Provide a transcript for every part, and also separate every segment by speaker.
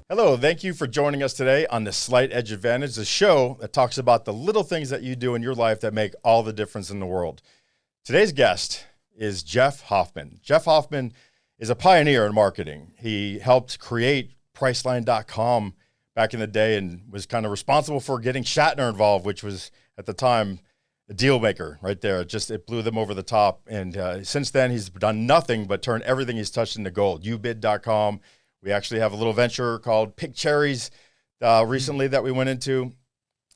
Speaker 1: Hello, thank you for joining us today on the Slight Edge Advantage, the show that talks about the little things that you do in your life that make all the difference in the world. Today's guest is Jeff Hoffman. Jeff Hoffman is a pioneer in marketing. He helped create Priceline.com back in the day and was kind of responsible for getting Shatner involved, which was at the time a deal maker right there. It blew them over the top. And since then, he's done nothing but turn everything he's touched into gold. Ubid.com. We actually have a little venture called Pick Cherries recently that we went into.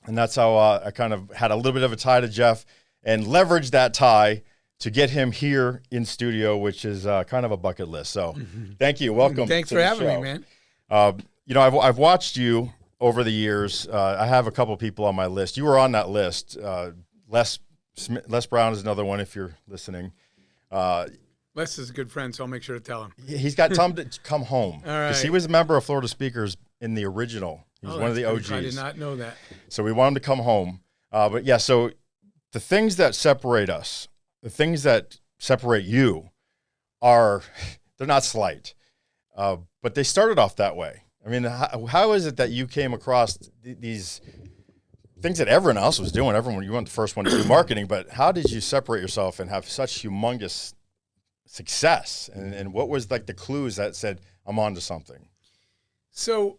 Speaker 1: And that's how I kind of had a little bit of a tie to Jeff and leveraged that tie to get him here in studio, which is kind of a bucket list. So thank you. Welcome.
Speaker 2: Thanks for having me, man.
Speaker 1: I've watched you over the years. I have a couple people on my list. You were on that list. Les Brown is another one if you're listening.
Speaker 2: Les is a good friend, so I'll make sure to tell him.
Speaker 1: He's got time to come home.
Speaker 2: All right.
Speaker 1: Because he was a member of Florida Speakers in the original. He was one of the OGs.
Speaker 2: I did not know that.
Speaker 1: So we want him to come home. But yeah, so the things that separate us, the things that separate you they're not slight. But they started off that way. I mean, how is it that you came across these things that everyone else was doing? You weren't the first one to do marketing, but how did you separate yourself and have such humongous success? And what was like the clues that said, I'm on to something?
Speaker 2: So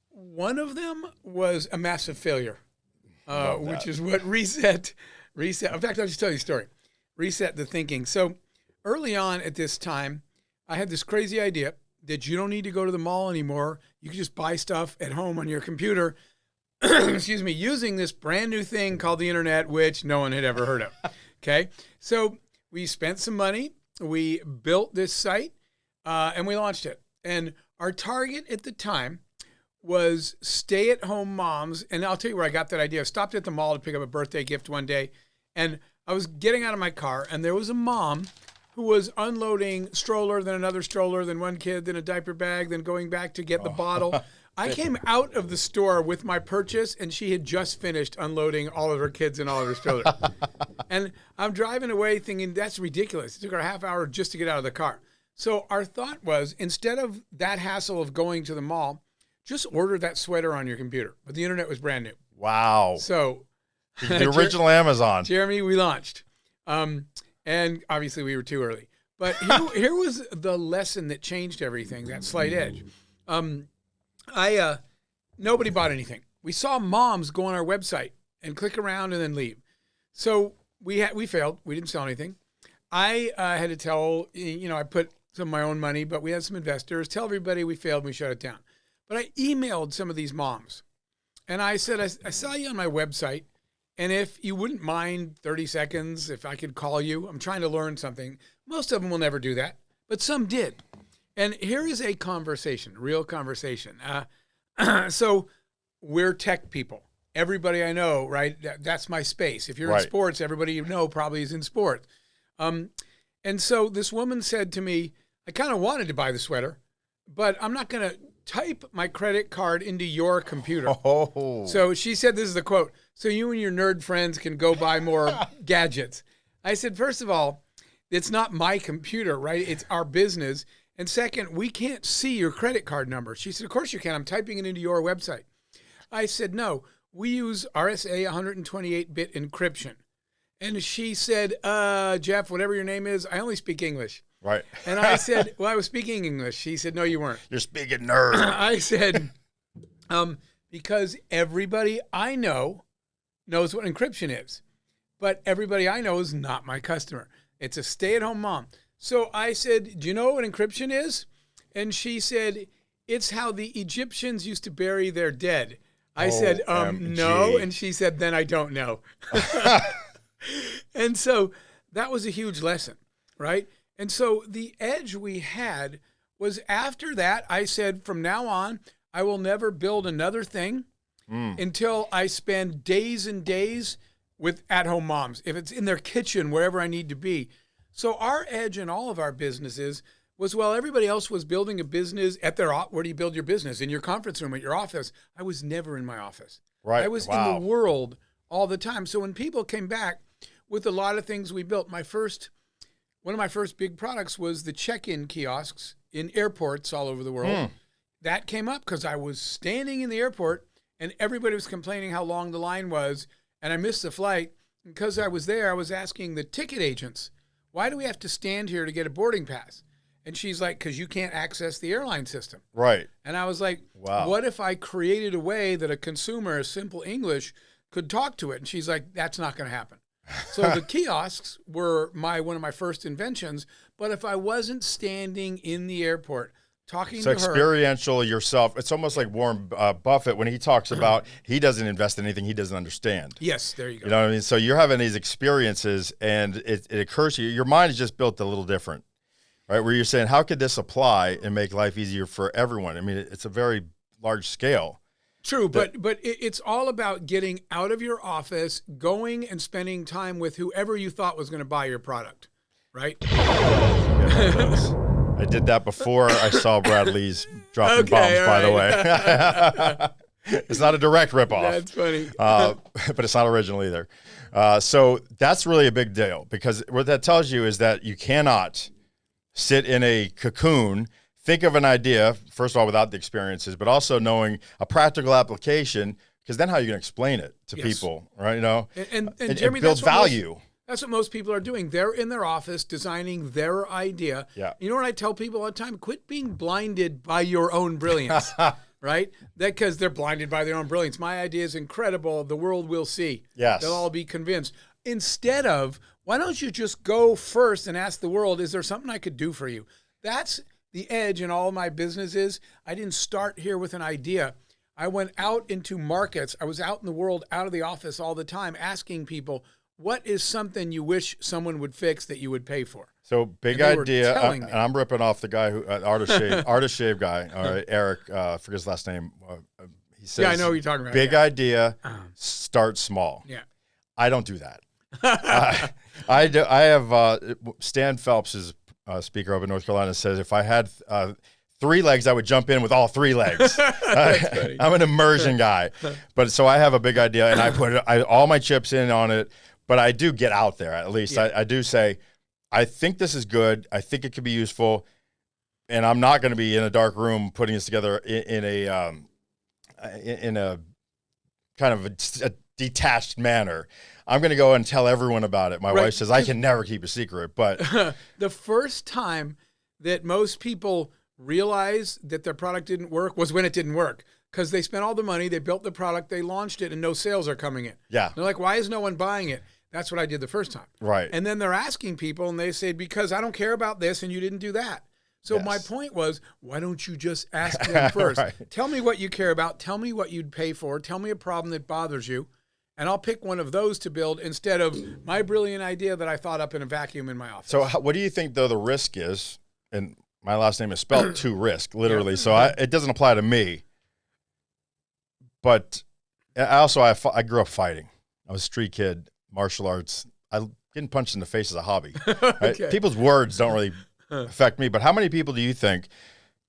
Speaker 2: one of them was a massive failure, which is what reset. In fact, I'll just tell you a story. Reset the thinking. So early on at this time, I had this crazy idea that you don't need to go to the mall anymore. You can just buy stuff at home on your computer, excuse me, using this brand new thing called the internet, which no one had ever heard of. Okay. So we spent some money. We built this site and we launched it. And our target at the time was stay-at-home moms. And I'll tell you where I got that idea. I stopped at the mall to pick up a birthday gift one day. And I was getting out of my car, and there was a mom who was unloading stroller, then another stroller, then one kid, then a diaper bag, then going back to get the bottle. I came out of the store with my purchase, and she had just finished unloading all of her kids and all of her strollers. And I'm driving away thinking, that's ridiculous. It took her a half hour just to get out of the car. So our thought was, instead of that hassle of going to the mall, just order that sweater on your computer. But the internet was brand new.
Speaker 1: Wow.
Speaker 2: So
Speaker 1: the original Amazon.
Speaker 2: Jeremy, we launched. And obviously we were too early. But here was the lesson that changed everything, that slight edge. Nobody bought anything. We saw moms go on our website and click around and then leave. So we failed. We didn't sell anything. I had to tell, I put some of my own money, but we had some investors, tell everybody we failed and we shut it down. But I emailed some of these moms and I said, I saw you on my website. And if you wouldn't mind 30 seconds, if I could call you, I'm trying to learn something. Most of them will never do that, but some did. And here is a conversation, real conversation. So we're tech people. Everybody I know, right? That's my space. If you're in sports, everybody you know probably is in sports. And so this woman said to me, I kind of wanted to buy the sweater, but I'm not going to type my credit card into your computer. Oh. So she said, this is the quote, so you and your nerd friends can go buy more gadgets. I said, first of all, it's not my computer, right? It's our business. And second, we can't see your credit card number. She said, of course you can. I'm typing it into your website. I said, no, we use RSA 128-bit encryption. And she said, Jeff, whatever your name is, I only speak English.
Speaker 1: Right.
Speaker 2: And I said, well, I was speaking English. She said, no, you weren't.
Speaker 1: You're speaking nerd.
Speaker 2: I said, because everybody I know knows what encryption is. But everybody I know is not my customer. It's a stay-at-home mom. So I said, do you know what encryption is? And she said, it's how the Egyptians used to bury their dead. I said, no. And she said, then I don't know. And so that was a huge lesson, right? And so the edge we had was after that, I said, from now on, I will never build another thing until I spend days and days with at-home moms. If it's in their kitchen, wherever I need to be. So our edge in all of our businesses was, while everybody else was building a business at their, where do you build your business? In your conference room, at your office. I was never in my office.
Speaker 1: Right.
Speaker 2: I was in the world all the time. So when people came back with a lot of things we built, my first one of my first big products was the check-in kiosks in airports all over the world. That came up because I was standing in the airport and everybody was complaining how long the line was, and I missed the flight. Because I was there, I was asking the ticket agents, why do we have to stand here to get a boarding pass? And she's like, because you can't access the airline system.
Speaker 1: Right.
Speaker 2: And I was like,
Speaker 1: wow.
Speaker 2: What if I created a way that a consumer, simple English, could talk to it? And she's like, that's not going to happen. So the kiosks were one of my first inventions. But if I wasn't standing in the airport talking to her.
Speaker 1: So experiential yourself. It's almost like Warren Buffett when he talks about he doesn't invest in anything he doesn't understand.
Speaker 2: Yes, there you go.
Speaker 1: You know what I mean? So you're having these experiences and it occurs to you, your mind is just built a little different, right? Where you're saying, how could this apply and make life easier for everyone? I mean, it's a very large scale.
Speaker 2: True, but it's all about getting out of your office, going and spending time with whoever you thought was going to buy your product, right?
Speaker 1: I did that before I saw Brad Lee's dropping bombs, by the way. It's not a direct ripoff.
Speaker 2: That's funny.
Speaker 1: But it's not original either. So that's really a big deal because what that tells you is that you cannot sit in a cocoon, think of an idea, first of all, without the experiences, but also knowing a practical application, because then how are you going to explain it to people, right? You know,
Speaker 2: and Jeremy,
Speaker 1: build value.
Speaker 2: That's what most people are doing. They're in their office designing their idea.
Speaker 1: Yeah.
Speaker 2: You know what I tell people all the time? Quit being blinded by your own brilliance, right? Because they're blinded by their own brilliance. My idea is incredible. The world will see.
Speaker 1: Yes.
Speaker 2: They'll all be convinced. Instead of, why don't you just go first and ask the world, is there something I could do for you? That's the edge in all my businesses. I didn't start here with an idea. I went out into markets. I was out in the world, out of the office all the time, asking people, what is something you wish someone would fix that you would pay for?
Speaker 1: So big idea, and I'm ripping off the guy who artist shave guy. All right, Eric, forget his last name. He says,
Speaker 2: yeah, I know what you're talking about.
Speaker 1: Big idea, start small.
Speaker 2: Yeah,
Speaker 1: I don't do that. I have Stan Phelps is a speaker up in North Carolina. Says if I had 3 legs, I would jump in with all 3 legs. I'm an immersion guy, but so I have a big idea, and I put all my chips in on it. But I do get out there at least. Yeah. I do say, I think this is good. I think it could be useful, and I'm not going to be in a dark room putting this together in a kind of a detached manner. I'm going to go and tell everyone about it. My wife says I can never keep a secret, but
Speaker 2: the first time that most people realize that their product didn't work was when it didn't work. Because they spent all the money, they built the product, they launched it, and no sales are coming in.
Speaker 1: Yeah.
Speaker 2: They're like, why is no one buying it? That's what I did the first time.
Speaker 1: Right.
Speaker 2: And then they're asking people, and they say, because I don't care about this, and you didn't do that. So my point was, why don't you just ask them first?
Speaker 1: Right.
Speaker 2: Tell me what you care about. Tell me what you'd pay for. Tell me a problem that bothers you. And I'll pick one of those to build instead of my brilliant idea that I thought up in a vacuum in my office.
Speaker 1: So what do you think, though, the risk is? And my last name is spelled to risk, literally. So it doesn't apply to me. But I grew up fighting. I was a street kid, martial arts. Getting punched in the face is a hobby. Right? People's words don't really affect me. But how many people do you think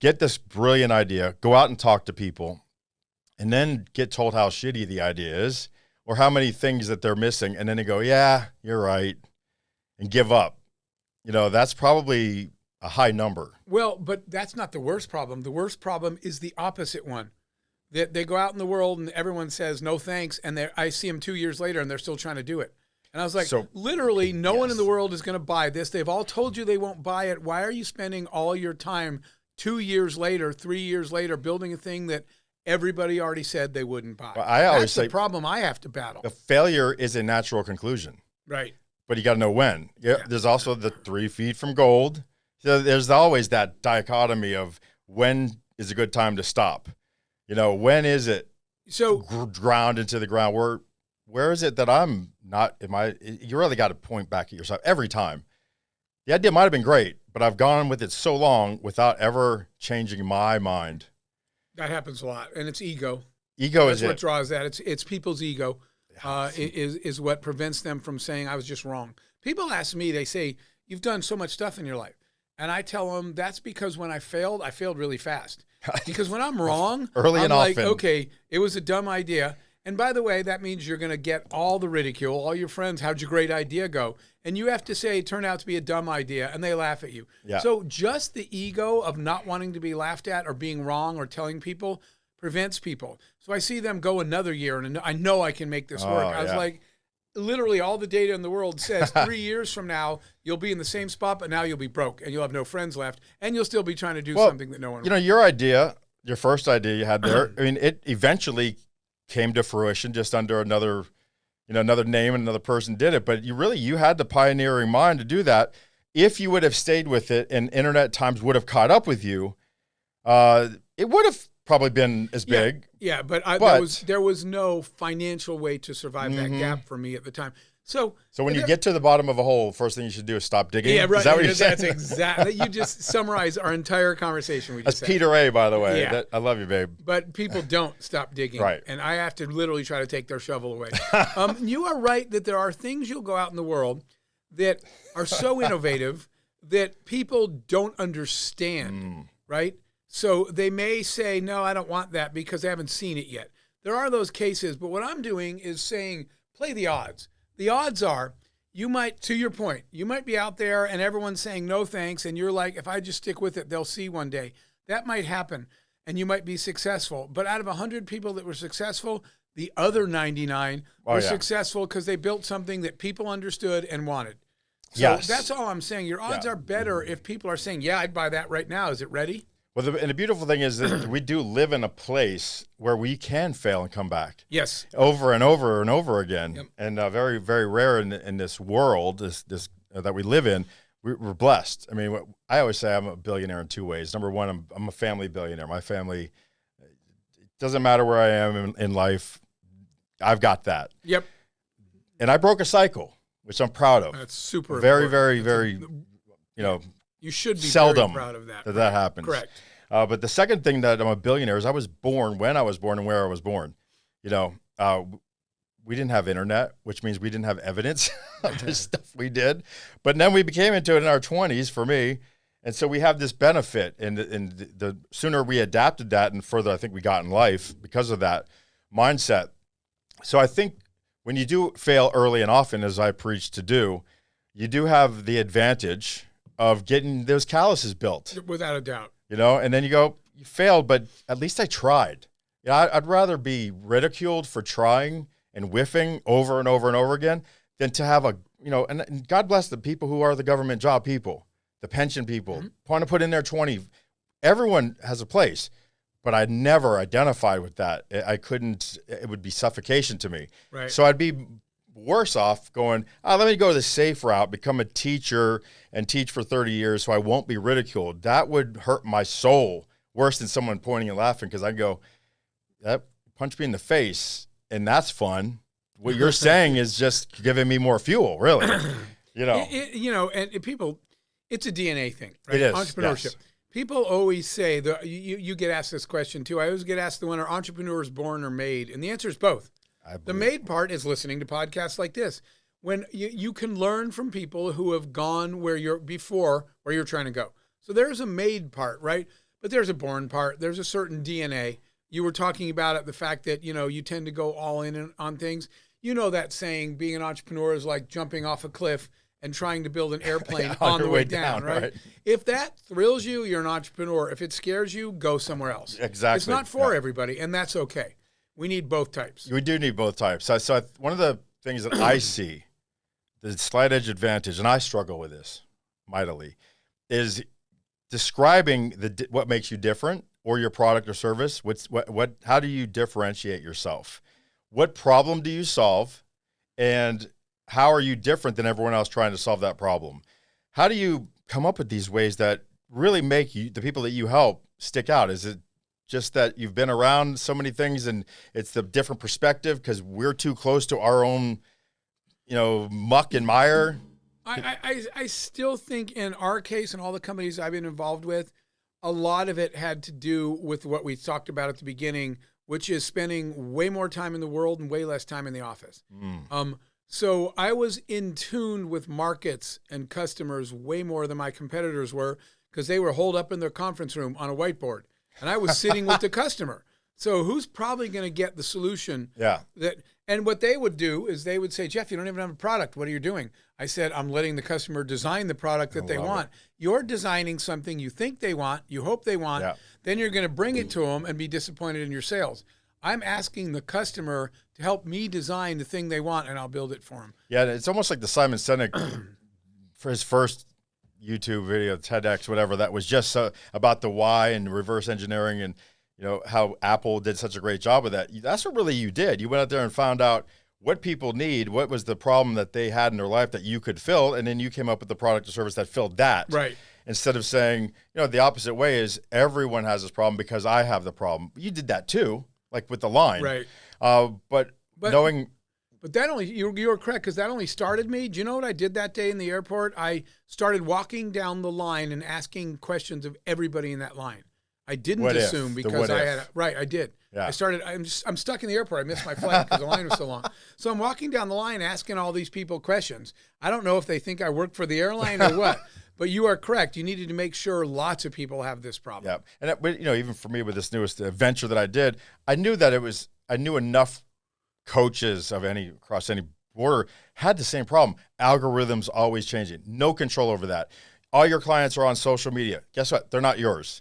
Speaker 1: get this brilliant idea, go out and talk to people, and then get told how shitty the idea is, or how many things that they're missing, and then they go, yeah, you're right, and give up? You know, that's probably a high number.
Speaker 2: Well, but that's not the worst problem. The worst problem is the opposite one. They go out in the world and everyone says no thanks, and I see them 2 years later and they're still trying to do it. And I was like, literally, no one in the world is going to buy this. They've all told you they won't buy it. Why are you spending all your time 2 years later, 3 years later, building a thing that everybody already said they wouldn't buy?
Speaker 1: Well, I always say
Speaker 2: the problem I have to battle.
Speaker 1: The failure is a natural conclusion.
Speaker 2: Right.
Speaker 1: But you got to know when. Yeah. There's also the 3 feet from gold. So there's always that dichotomy of when is a good time to stop. You know, when is it ground into the ground? Where is it that I'm not? You really got to point back at yourself every time. The idea might have been great, but I've gone with it so long without ever changing my mind.
Speaker 2: That happens a lot, and it's ego.
Speaker 1: That's
Speaker 2: what draws that. It's people's ego is what prevents them from saying I was just wrong. People ask me, they say, you've done so much stuff in your life. And I tell them that's because when I failed really fast. Because when I'm wrong,
Speaker 1: early
Speaker 2: I'm
Speaker 1: and
Speaker 2: like,
Speaker 1: often.
Speaker 2: okay, it was a dumb idea. And by the way, that means you're going to get all the ridicule, all your friends, how'd your great idea go? And you have to say, it turned out to be a dumb idea, and they laugh at you.
Speaker 1: Yeah.
Speaker 2: So just the ego of not wanting to be laughed at or being wrong or telling people prevents people. So I see them go another year, and I know I can make this work. I was like, literally all the data in the world says 3 years from now, you'll be in the same spot, but now you'll be broke, and you'll have no friends left, and you'll still be trying to do something that no one wants.
Speaker 1: Your idea, your first idea you had there, I mean, it eventually came to fruition just under another name and another person did it. But you had the pioneering mind to do that. If you would have stayed with it and internet times would have caught up with you, it would have probably been as big.
Speaker 2: Yeah, but there was no financial way to survive that gap for me at the time. So
Speaker 1: when you get to the bottom of a hole, first thing you should do is stop digging.
Speaker 2: Yeah, right.
Speaker 1: Is that what you're saying?
Speaker 2: That's exactly. You just summarize our entire conversation.
Speaker 1: That's Peter A, by the way.
Speaker 2: Yeah.
Speaker 1: I love you, babe.
Speaker 2: But people don't stop digging.
Speaker 1: Right.
Speaker 2: And I have to literally try to take their shovel away. You are right that there are things you'll go out in the world that are so innovative that people don't understand, right? So they may say, no, I don't want that because they haven't seen it yet. There are those cases, but what I'm doing is saying, play the odds. The odds are you might, to your point, you might be out there and everyone's saying no thanks, and you're like, if I just stick with it, they'll see one day. That might happen, and you might be successful. But out of 100 people that were successful, the other 99 were successful because they built something that people understood and wanted. So that's all I'm saying. Your odds are better if people are saying, yeah, I'd buy that right now. Is it ready?
Speaker 1: Well, and the beautiful thing is that we do live in a place where we can fail and come back.
Speaker 2: Yes.
Speaker 1: Over and over and over again.
Speaker 2: Yep.
Speaker 1: And very, very rare in this world this that we live in. We're blessed. I mean, I always say I'm a billionaire in two ways. Number one, I'm a family billionaire. My family, it doesn't matter where I am in life, I've got that.
Speaker 2: Yep.
Speaker 1: And I broke a cycle, which I'm proud of.
Speaker 2: That's super
Speaker 1: very,
Speaker 2: important.
Speaker 1: very,
Speaker 2: you should be
Speaker 1: seldom
Speaker 2: very proud of that.
Speaker 1: That happens.
Speaker 2: Correct.
Speaker 1: But the second thing that I'm a billionaire is I was born when I was born and where I was born. We didn't have internet, which means we didn't have evidence of the stuff we did. But then we became into it in our 20s for me. And so we have this benefit. And the sooner we adapted that and further I think we got in life because of that mindset. So I think when you do fail early and often, as I preach to do, you do have the advantage of getting those calluses built.
Speaker 2: Without a doubt.
Speaker 1: And then you go, you failed, but at least I tried. I'd rather be ridiculed for trying and whiffing over and over and over again than to have and God bless the people who are the government job people, the pension people, want to put in their 20. Everyone has a place, but I never identified with that. I couldn't, it would be suffocation to me.
Speaker 2: Right.
Speaker 1: So I'd be worse off going, let me go the safe route, become a teacher and teach for 30 years so I won't be ridiculed. That would hurt my soul worse than someone pointing and laughing because I go, that punch me in the face and that's fun. What you're saying is just giving me more fuel, really.
Speaker 2: And people, it's a DNA thing, right?
Speaker 1: It is.
Speaker 2: Entrepreneurship.
Speaker 1: Yes.
Speaker 2: People always say, you get asked this question too. I always get asked the one, are entrepreneurs born or made? And the answer is both. The made part is listening to podcasts like this. When you can learn from people who have gone where you're trying to go. So there's a made part, right? But there's a born part. There's a certain DNA. You were talking about it, the fact that, you tend to go all in on things. That saying, being an entrepreneur is like jumping off a cliff and trying to build an airplane on the way down, right? If that thrills you, you're an entrepreneur. If it scares you, go somewhere else.
Speaker 1: Exactly.
Speaker 2: It's not for everybody, and that's okay. We need both types.
Speaker 1: We do need both types. So one of the things that I see, the slight edge advantage, and I struggle with this mightily, is describing what makes you different or your product or service. How do you differentiate yourself? What problem do you solve? And how are you different than everyone else trying to solve that problem? How do you come up with these ways that really make the people that you help stick out? Is it just that you've been around so many things and it's the different perspective because we're too close to our own, muck and mire?
Speaker 2: I still think in our case and all the companies I've been involved with, a lot of it had to do with what we talked about at the beginning, which is spending way more time in the world and way less time in the office. So I was in tune with markets and customers way more than my competitors were because they were holed up in their conference room on a whiteboard. And I was sitting with the customer. So who's probably going to get the solution?
Speaker 1: Yeah.
Speaker 2: And what they would do is they would say, Jeff, you don't even have a product. What are you doing? I said, I'm letting the customer design the product that they want. You're designing something you think they want, you hope they want, then you're going to bring it to them and be disappointed in your sales. I'm asking the customer to help me design the thing they want, and I'll build it for them.
Speaker 1: Yeah, it's almost like the Simon Sinek for his first YouTube video, TEDx, whatever, that was just about the why and reverse engineering and how Apple did such a great job of that. That's what really you did. You went out there and found out what people need, what was the problem that they had in their life that you could fill, and then you came up with the product or service that filled that.
Speaker 2: Right.
Speaker 1: Instead of saying, the opposite way is everyone has this problem because I have the problem. You did that too, like with the line.
Speaker 2: Right.
Speaker 1: But knowing...
Speaker 2: But that only, you were correct, because that only started me. Do you know what I did that day in the airport? I started walking down the line and asking questions of everybody in that line. I didn't assume because I did. Yeah. I'm stuck in the airport. I missed my flight because the line was so long. So I'm walking down the line asking all these people questions. I don't know if they think I work for the airline or what, but you are correct. You needed to make sure lots of people have this problem.
Speaker 1: Yeah. And even for me with this newest venture that I did, I knew enough coaches across any border had the same problem. Algorithms always changing. No control over that. All your clients are on social media. Guess what? They're not yours.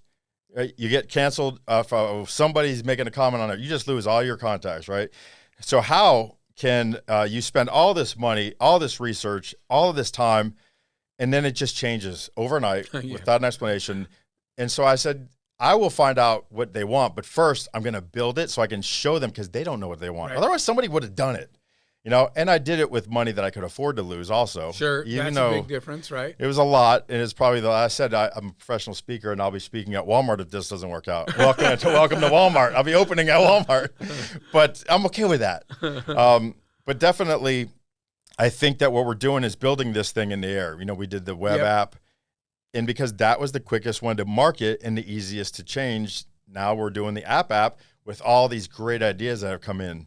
Speaker 1: You get canceled if somebody's making a comment on it. You just lose all your contacts, right? So how can you spend all this money, all this research, all of this time, and then it just changes overnight without an explanation? And so I said, I will find out what they want, but first I'm going to build it so I can show them, because they don't know what they want. Right. Otherwise, somebody would have done it, and I did it with money that I could afford to lose also.
Speaker 2: Sure, that's a big difference, right?
Speaker 1: It was a lot, and it's probably I said I'm a professional speaker, and I'll be speaking at Walmart if this doesn't work out. Welcome to Walmart. I'll be opening at Walmart, but I'm okay with that. But definitely, I think that what we're doing is building this thing in the air. We did the web app. And because that was the quickest one to market and the easiest to change, now we're doing the app with all these great ideas that have come in,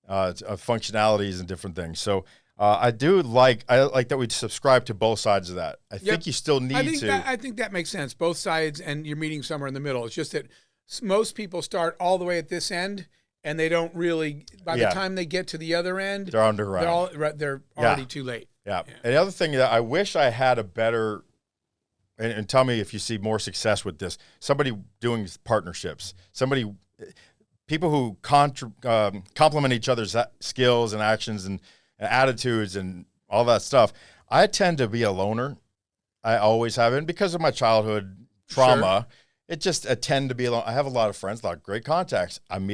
Speaker 1: of functionalities and different things. So I like that we subscribe to both sides of that. I think you still need
Speaker 2: I think that makes sense. Both sides, and you're meeting somewhere in the middle. It's just that most people start all the way at this end, and they don't really. By the time they get to the other end,
Speaker 1: they're underground.
Speaker 2: They're already too late.
Speaker 1: Yeah. And the other thing that I wish I had a better. And tell me if you see more success with this. Somebody doing partnerships, people who complement each other's skills and actions and attitudes and all that stuff. I tend to be a loner. I always have been because of my childhood trauma. Sure. I tend to be alone. I have a lot of friends, a lot of great contacts. I'm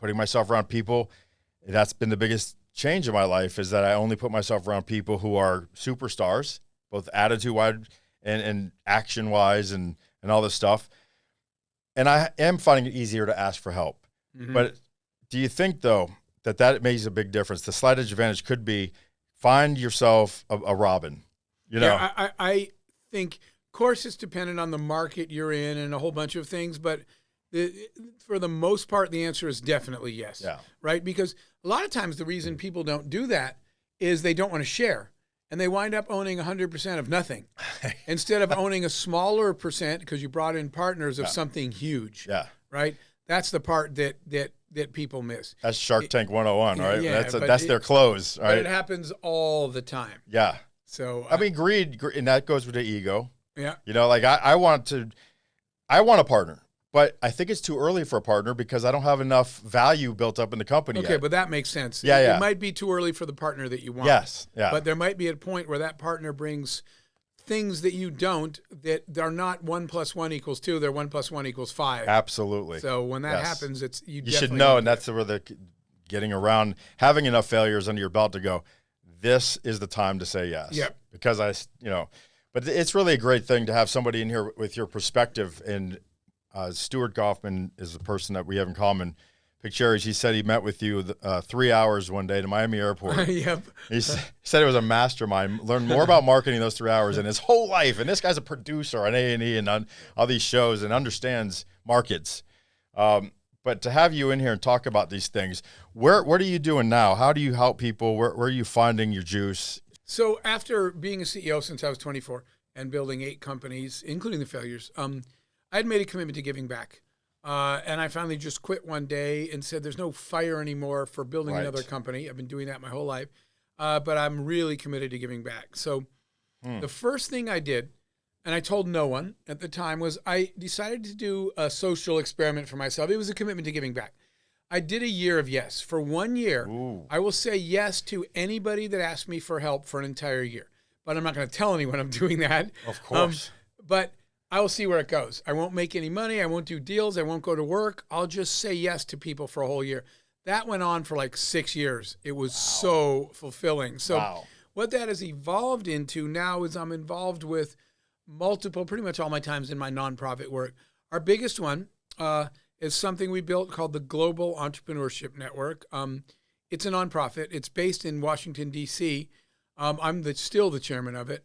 Speaker 1: putting myself around people. That's been the biggest change in my life, is that I only put myself around people who are superstars, both attitude-wise and action-wise and all this stuff. And I am finding it easier to ask for help. Mm-hmm. But do you think, though, that makes a big difference? The slight edge advantage could be find yourself a Robin.
Speaker 2: Yeah, I think, of course, it's dependent on the market you're in and a whole bunch of things. But for the most part, the answer is definitely yes.
Speaker 1: Yeah.
Speaker 2: Right? Because a lot of times the reason people don't do that is they don't want to share. And they wind up owning 100% of nothing instead of owning a smaller percent because you brought in partners of something huge.
Speaker 1: Yeah.
Speaker 2: Right? That's the part that people miss.
Speaker 1: That's Shark Tank 101, right? Yeah, that's their close, right?
Speaker 2: But it happens all the time.
Speaker 1: Yeah.
Speaker 2: So
Speaker 1: I mean, greed, and that goes with the ego.
Speaker 2: Yeah.
Speaker 1: Like I want a partner. But I think it's too early for a partner because I don't have enough value built up in the company yet.
Speaker 2: Okay, but that makes sense.
Speaker 1: Yeah.
Speaker 2: It might be too early for the partner that you want.
Speaker 1: Yes, yeah.
Speaker 2: But there might be a point where that partner brings things that you don't, that they're not 1 + 1 = 2, they're 1 + 1 = 5.
Speaker 1: Absolutely.
Speaker 2: So when that happens, you
Speaker 1: should know, and that's where the getting around, having enough failures under your belt to go, this is the time to say yes.
Speaker 2: Yep.
Speaker 1: Because but it's really a great thing to have somebody in here with your perspective. And Stuart Hoffman is the person that we have in common. Pick Cherries. He said he met with you 3 hours one day to Miami Airport.
Speaker 2: Yep.
Speaker 1: He said it was a mastermind. Learned more about marketing those 3 hours in his whole life. And this guy's a producer on A&E and on all these shows and understands markets. But to have you in here and talk about these things, what are you doing now? How do you help people? Where are you finding your juice?
Speaker 2: So after being a CEO since I was 24 and building 8 companies, including the failures, I'd made a commitment to giving back. And I finally just quit one day and said, there's no fire anymore for building
Speaker 1: Right.
Speaker 2: another company. I've been doing that my whole life. But I'm really committed to giving back. So the first thing I did, and I told no one at the time, was I decided to do a social experiment for myself. It was a commitment to giving back. I did a year of yes. For 1 year, I will say yes to anybody that asked me for help for an entire year. But I'm not going to tell anyone I'm doing that.
Speaker 1: Of course.
Speaker 2: But I will see where it goes. I won't make any money. I won't do deals. I won't go to work. I'll just say yes to people for a whole year. That went on for like 6 years. It was so fulfilling. So what that has evolved into now is I'm involved with multiple, pretty much all my times in my nonprofit work. Our biggest one is something we built called the Global Entrepreneurship Network. It's a nonprofit. It's based in Washington, D.C. I'm still the chairman of it.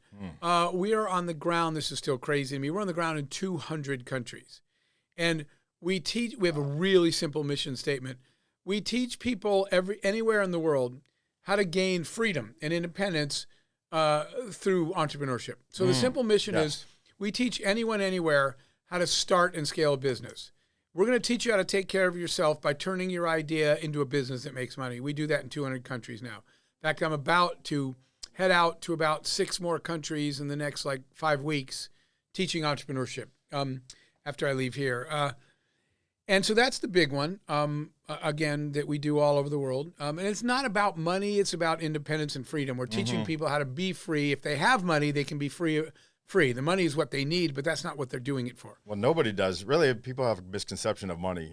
Speaker 2: We are on the ground. This is still crazy to me. We're on the ground in 200 countries. And we have a really simple mission statement. We teach people anywhere in the world how to gain freedom and independence through entrepreneurship. So the simple mission is we teach anyone, anywhere, how to start and scale a business. We're going to teach you how to take care of yourself by turning your idea into a business that makes money. We do that in 200 countries now. In fact, I'm about to head out to about 6 more countries in the next 5 weeks teaching entrepreneurship after I leave here. And so that's the big one, again, that we do all over the world. And it's not about money. It's about independence and freedom. We're teaching people how to be free. If they have money, they can be free. The money is what they need, but that's not what they're doing it for.
Speaker 1: Well, nobody does. Really, people have a misconception of money.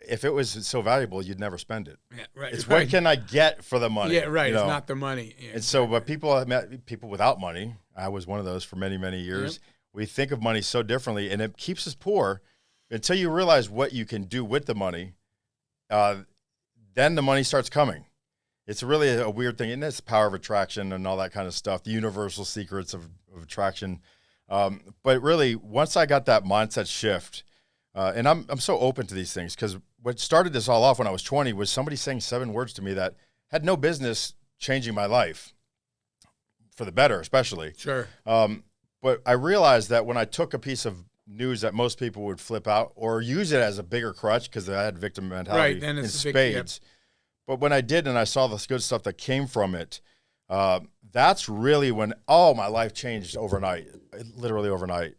Speaker 1: If it was so valuable, you'd never spend it.
Speaker 2: Yeah, right.
Speaker 1: It's what can I get for the money?
Speaker 2: Yeah, right. It's not the money. Yeah,
Speaker 1: and so, but people without money, I was one of those for many, many years. Yep. We think of money so differently, and it keeps us poor until you realize what you can do with the money. Then the money starts coming. It's really a weird thing, and it's the power of attraction and all that kind of stuff, the universal secrets of attraction. But really, once I got that mindset shift, and I'm so open to these things, because what started this all off when I was 20 was somebody saying 7 words to me that had no business changing my life, for the better especially.
Speaker 2: Sure.
Speaker 1: But I realized that when I took a piece of news that most people would flip out or use it as a bigger crutch because I had victim mentality
Speaker 2: right, then it's
Speaker 1: in spades. But when I did and I saw the good stuff that came from it, that's really when my life changed overnight, literally overnight.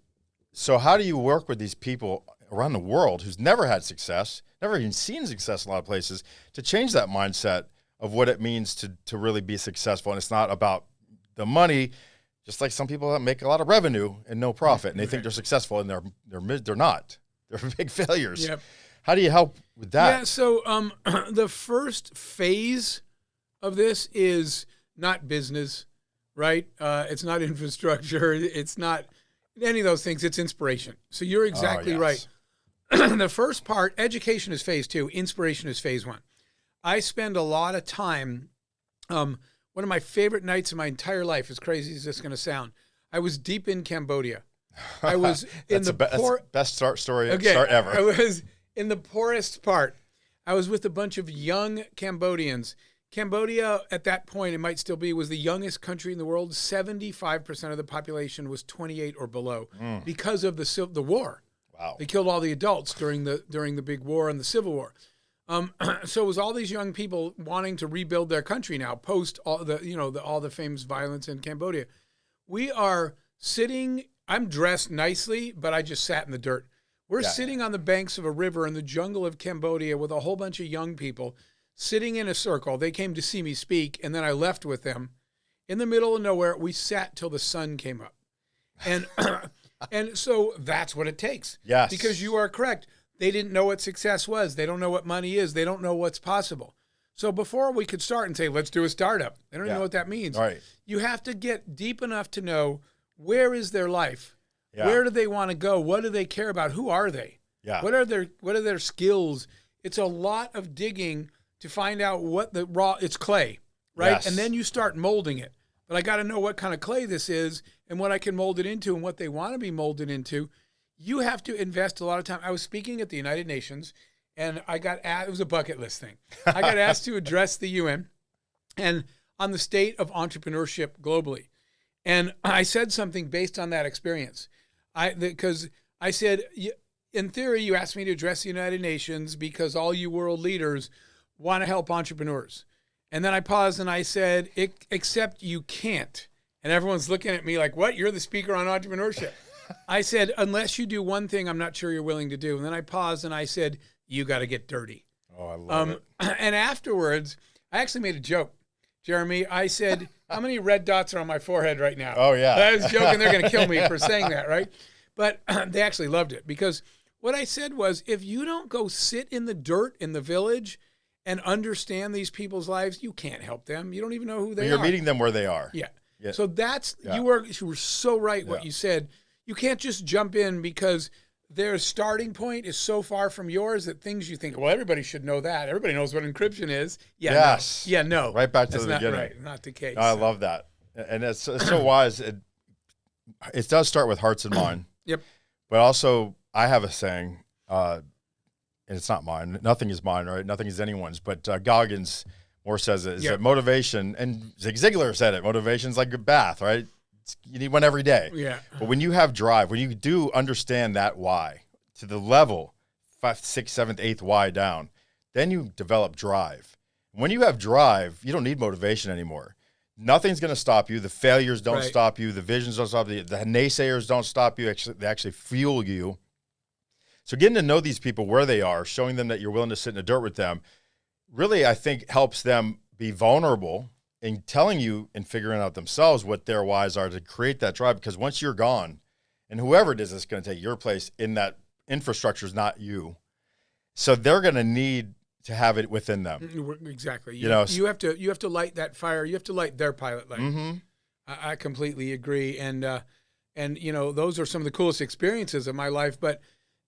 Speaker 1: So how do you work with these people around the world who's never had success, never even seen success in a lot of places, to change that mindset of what it means to really be successful? And it's not about the money, just like some people that make a lot of revenue and no profit, and they think they're successful, and they're not. They're big failures.
Speaker 2: Yep.
Speaker 1: How do you help with that?
Speaker 2: Yeah, so the first phase of this is not business, right? It's not infrastructure. It's not any of those things. It's inspiration. So you're exactly right. The first part, education is phase 2. Inspiration is phase 1. I spend a lot of time. One of my favorite nights of my entire life, as crazy as this is going to sound, I was deep in Cambodia. I was in the
Speaker 1: best start ever.
Speaker 2: I was in the poorest part. I was with a bunch of young Cambodians. Cambodia, at that point, it might still be, was the youngest country in the world. 75% of the population was 28 or below because of the war.
Speaker 1: Wow.
Speaker 2: They killed all the adults during the big war and the Civil War. So it was all these young people wanting to rebuild their country now, post all the famous violence in Cambodia. We are sitting. I'm dressed nicely, but I just sat in the dirt. We're sitting on the banks of a river in the jungle of Cambodia with a whole bunch of young people sitting in a circle. They came to see me speak, and then I left with them. In the middle of nowhere, we sat till the sun came up. And and so that's what it takes.
Speaker 1: Yes.
Speaker 2: Because you are correct. They didn't know what success was. They don't know what money is. They don't know what's possible. So before we could start and say, let's do a startup, they don't even know what that means.
Speaker 1: Right.
Speaker 2: You have to get deep enough to know, where is their life?
Speaker 1: Yeah.
Speaker 2: Where do they want to go? What do they care about? Who are they?
Speaker 1: Yeah.
Speaker 2: What are their skills? It's a lot of digging to find out what it's clay, right?
Speaker 1: Yes.
Speaker 2: And then you start molding it. But I got to know what kind of clay this is and what I can mold it into and what they want to be molded into. You have to invest a lot of time. I was speaking at the United Nations, and it was a bucket list thing. I got asked to address the UN and on the state of entrepreneurship globally. And I said something based on that experience. Because I said, in theory, you asked me to address the United Nations because all you world leaders want to help entrepreneurs. And then I paused and I said, except you can't. And everyone's looking at me like, what? You're the speaker on entrepreneurship. I said, unless you do one thing I'm not sure you're willing to do. And then I paused and I said, you got to get dirty.
Speaker 1: Oh, I love it.
Speaker 2: And afterwards, I actually made a joke. Jeremy, I said, how many red dots are on my forehead right now?
Speaker 1: Oh, yeah.
Speaker 2: I was joking. They're going to kill me for saying that, right? But they actually loved it because what I said was, if you don't go sit in the dirt in the village and understand these people's lives, you can't help them. You don't even know who they are.
Speaker 1: You're meeting them where they are.
Speaker 2: Yeah.
Speaker 1: Yeah.
Speaker 2: So you were so right what you said. You can't just jump in because their starting point is so far from yours that things you think, well, everybody should know that. Everybody knows what encryption is. Yeah.
Speaker 1: Yes.
Speaker 2: No. Yeah. No.
Speaker 1: Right back to
Speaker 2: That's
Speaker 1: the
Speaker 2: not
Speaker 1: beginning.
Speaker 2: Right. Not the case.
Speaker 1: No, I love that. And it's so wise. It does start with hearts and mind.
Speaker 2: Yep.
Speaker 1: But also, I have a saying, and it's not mine. Nothing is mine, right? Nothing is anyone's. But Goggins more says it, is that motivation, and Zig Ziglar said it, motivation's like a bath, right? You need one every day.
Speaker 2: Yeah.
Speaker 1: But when you have drive, when you do understand that why to the level 5th, 6th, 7th, 8th why down, then you develop drive. When you have drive, you don't need motivation anymore. Nothing's going to stop you. The failures don't stop you. The visions don't stop you. The naysayers don't stop you. They actually fuel you. So getting to know these people where they are, showing them that you're willing to sit in the dirt with them, really, I think, helps them be vulnerable in telling you and figuring out themselves what their whys are to create that drive. Because once you're gone, and whoever it is that's going to take your place in that infrastructure is not you. So they're going to need to have it within them.
Speaker 2: Exactly.
Speaker 1: You know,
Speaker 2: you have to light that fire. You have to light their pilot light.
Speaker 1: Mm-hmm.
Speaker 2: I completely agree. And you know, those are some of the coolest experiences of my life. But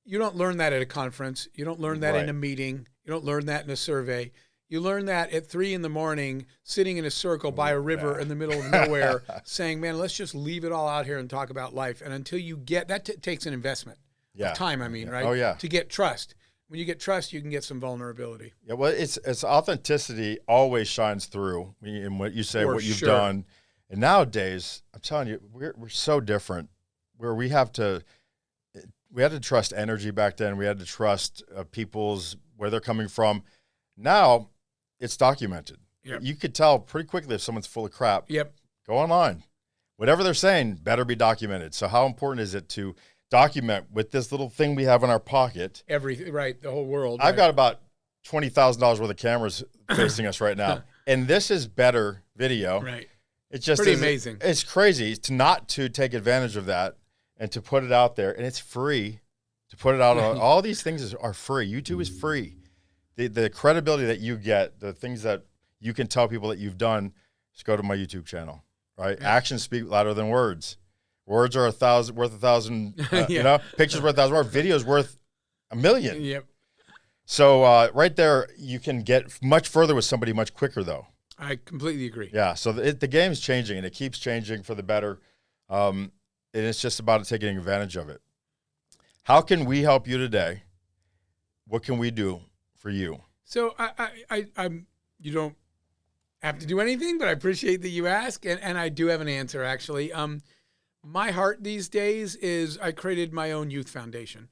Speaker 2: you don't learn that at a conference. You don't learn that in a meeting. You don't learn that in a survey. You learn that at 3 a.m, sitting in a circle by a river in the middle of nowhere, saying, "Man, let's just leave it all out here and talk about life." And until you get that, takes an investment of time. I mean, right?
Speaker 1: Oh yeah.
Speaker 2: To get trust. When you get trust, you can get some vulnerability.
Speaker 1: Yeah. Well, it's authenticity always shines through in what you say, what you've done. And nowadays, I'm telling you, we're so different. Where we had to trust energy back then. We had to trust people's where they're coming from. Now, it's documented. Yep. You could tell pretty quickly if someone's full of crap.
Speaker 2: Yep.
Speaker 1: Go online. Whatever they're saying better be documented. So how important is it to document with this little thing we have in our pocket?
Speaker 2: Everything, right? The whole world.
Speaker 1: I've got about $20,000 worth of cameras facing us right now, and this is better video.
Speaker 2: Right.
Speaker 1: It's just
Speaker 2: pretty amazing.
Speaker 1: It's crazy to take advantage of that and to put it out there, and it's free to put it out. All these things are free. YouTube is free. The credibility that you get, the things that you can tell people that you've done, just go to my YouTube channel, right? Yeah. Actions speak louder than words. Words are worth 1,000, you know, pictures worth 1,000 words, videos worth 1,000,000.
Speaker 2: Yep.
Speaker 1: So right there, you can get much further with somebody much quicker, though.
Speaker 2: I completely agree.
Speaker 1: Yeah, so the game's changing, and it keeps changing for the better, and it's just about taking advantage of it. How can we help you today? What can we do for you?
Speaker 2: So I'm you don't have to do anything, but I appreciate that you ask, and I do have an answer actually. My heart these days is I created my own youth foundation.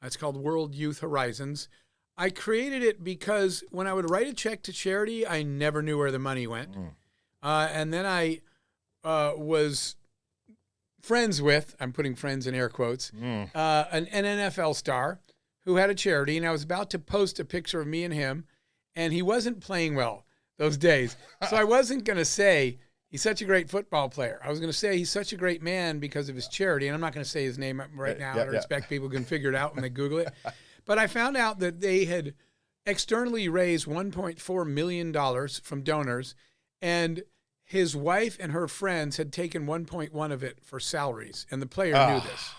Speaker 2: It's called World Youth Horizons. I created it because when I would write a check to charity, I never knew where the money went. And then I was friends with, I'm putting friends in air quotes, an NFL star who had a charity, and I was about to post a picture of me and him, and he wasn't playing well those days. So I wasn't going to say he's such a great football player. I was going to say he's such a great man because of his charity, and I'm not going to say his name right now. I expect people can figure it out when they Google it. But I found out that they had externally raised $1.4 million from donors, and his wife and her friends had taken 1.1 of it for salaries, and the player knew this.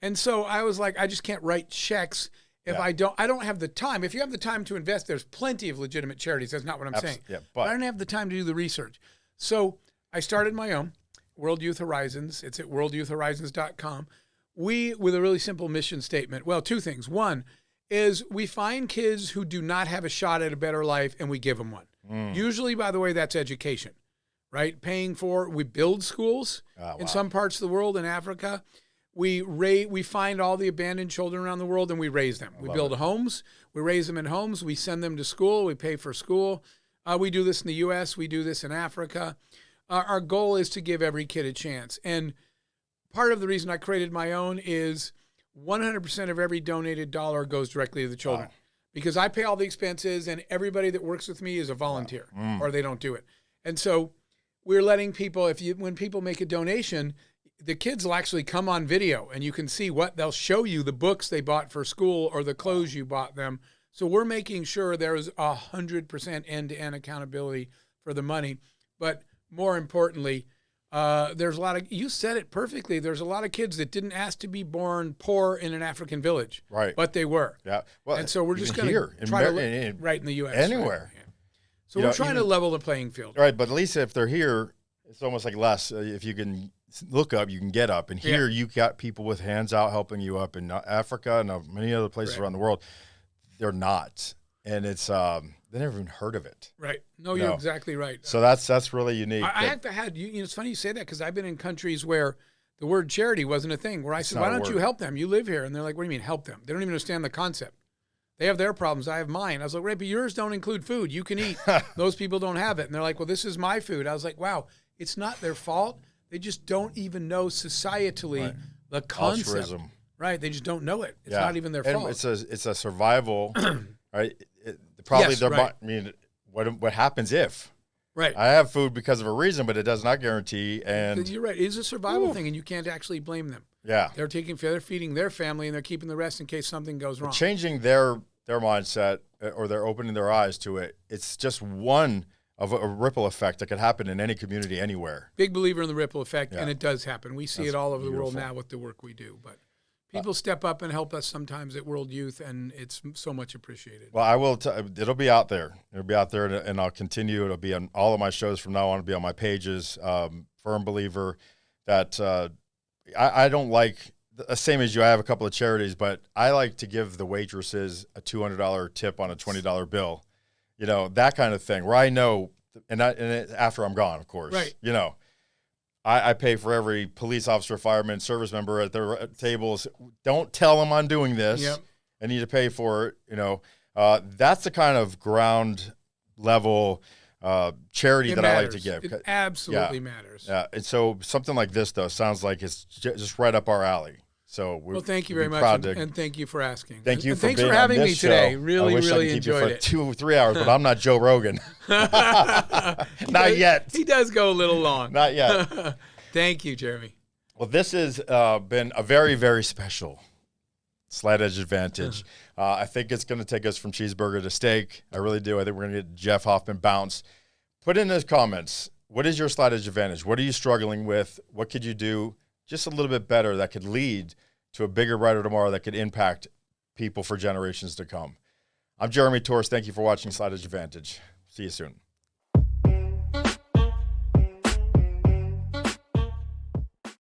Speaker 2: And so I was like, I just can't write checks if I don't have the time. If you have the time to invest, there's plenty of legitimate charities. That's not what I'm saying.
Speaker 1: Yeah,
Speaker 2: but I don't have the time to do the research. So I started my own, World Youth Horizons. It's at worldyouthhorizons.com. We, with a really simple mission statement, well, two things. One is we find kids who do not have a shot at a better life, and we give them one. Usually, by the way, that's education, right? We build schools in some parts of the world, in Africa. we find all the abandoned children around the world and we raise them. We build homes. We raise them in homes. We send them to school. We pay for school. We do this in the U.S. We do this in Africa. Our goal is to give every kid a chance. And part of the reason I created my own is 100% of every donated dollar goes directly to the children. Wow. Because I pay all the expenses and everybody that works with me is a volunteer or they don't do it. And so we're letting people, when people make a donation, the kids will actually come on video and you can see they'll show you the books they bought for school or the clothes you bought them. So we're making sure there's 100% end-to-end accountability for the money. But more importantly, there's a lot of, you said it perfectly, there's a lot of kids that didn't ask to be born poor in an African village.
Speaker 1: Right.
Speaker 2: But they were.
Speaker 1: Yeah. Well,
Speaker 2: and so we're just going to try to, right in the U.S.
Speaker 1: Anywhere.
Speaker 2: Right? Yeah. So we're trying to level the playing field.
Speaker 1: Right, but at least if they're here, it's almost like less. If you can look up, you can get up. And here you got people with hands out helping you up in Africa and many other places around the world. They're not. And it's they never even heard of it.
Speaker 2: Right. No, you're exactly right.
Speaker 1: So that's really unique.
Speaker 2: I have had, it's funny you say that because I've been in countries where the word charity wasn't a thing, where I said, why don't you help them? You live here. And they're like, what do you mean help them? They don't even understand the concept. They have their problems. I have mine. I was like, right, but yours don't include food. You can eat. Those people don't have it. And they're like, well, this is my food. I was like, wow, it's not their fault. They just don't even know societally the concept.
Speaker 1: Altruism.
Speaker 2: Right. They just don't know it. It's not even their fault.
Speaker 1: It's a survival, right? Probably I mean, what happens if?
Speaker 2: Right.
Speaker 1: I have food because of a reason, but it does not guarantee. And
Speaker 2: you're right. It is a survival thing, and you can't actually blame them.
Speaker 1: Yeah.
Speaker 2: They're feeding their family, and they're keeping the rest in case something goes wrong.
Speaker 1: Changing their mindset, or they're opening their eyes to it. It's just one of a ripple effect that could happen in any community anywhere.
Speaker 2: Big believer in the ripple effect, and it does happen. We see it all over the world now with the work we do. But people step up and help us sometimes at World Youth, and it's so much appreciated.
Speaker 1: Well, I will. It'll be out there. It'll be out there, and I'll continue. It'll be on all of my shows from now on. It'll be on my pages. Firm believer that I don't like the same as you. I have a couple of charities, but I like to give the waitresses a $200 tip on a $20 bill. You know, that kind of thing, where I know, and after I'm gone, of course.
Speaker 2: Right.
Speaker 1: You know. I pay for every police officer, fireman, service member at their tables. Don't tell them I'm doing this.
Speaker 2: Yep.
Speaker 1: I need to pay for it. You know, that's the kind of ground level charity that I like to give.
Speaker 2: It absolutely matters.
Speaker 1: Yeah. And so something like this, though, sounds like it's just right up our alley. So
Speaker 2: thank you very much, and thank you for asking.
Speaker 1: Thank you
Speaker 2: and
Speaker 1: for
Speaker 2: thanks
Speaker 1: being
Speaker 2: for having
Speaker 1: on
Speaker 2: me
Speaker 1: this
Speaker 2: today.
Speaker 1: show.
Speaker 2: Really,
Speaker 1: I wish
Speaker 2: really
Speaker 1: I could keep
Speaker 2: enjoyed
Speaker 1: you for
Speaker 2: it.
Speaker 1: 2 or 3 hours, but I'm not Joe Rogan. Not yet.
Speaker 2: He does go a little long.
Speaker 1: Not yet.
Speaker 2: Thank you, Jeremy.
Speaker 1: Well, this has been a very, very special Slight Edge Advantage. I think it's going to take us from cheeseburger to steak. I really do. I think we're going to get Jeff Hoffman bounce. Put in the comments, what is your Slight Edge Advantage? What are you struggling with? What could you do just a little bit better that could lead to a bigger, brighter tomorrow that could impact people for generations to come? I'm Jeremy Torisk. Thank you for watching Slight Edge Advantage. See you soon.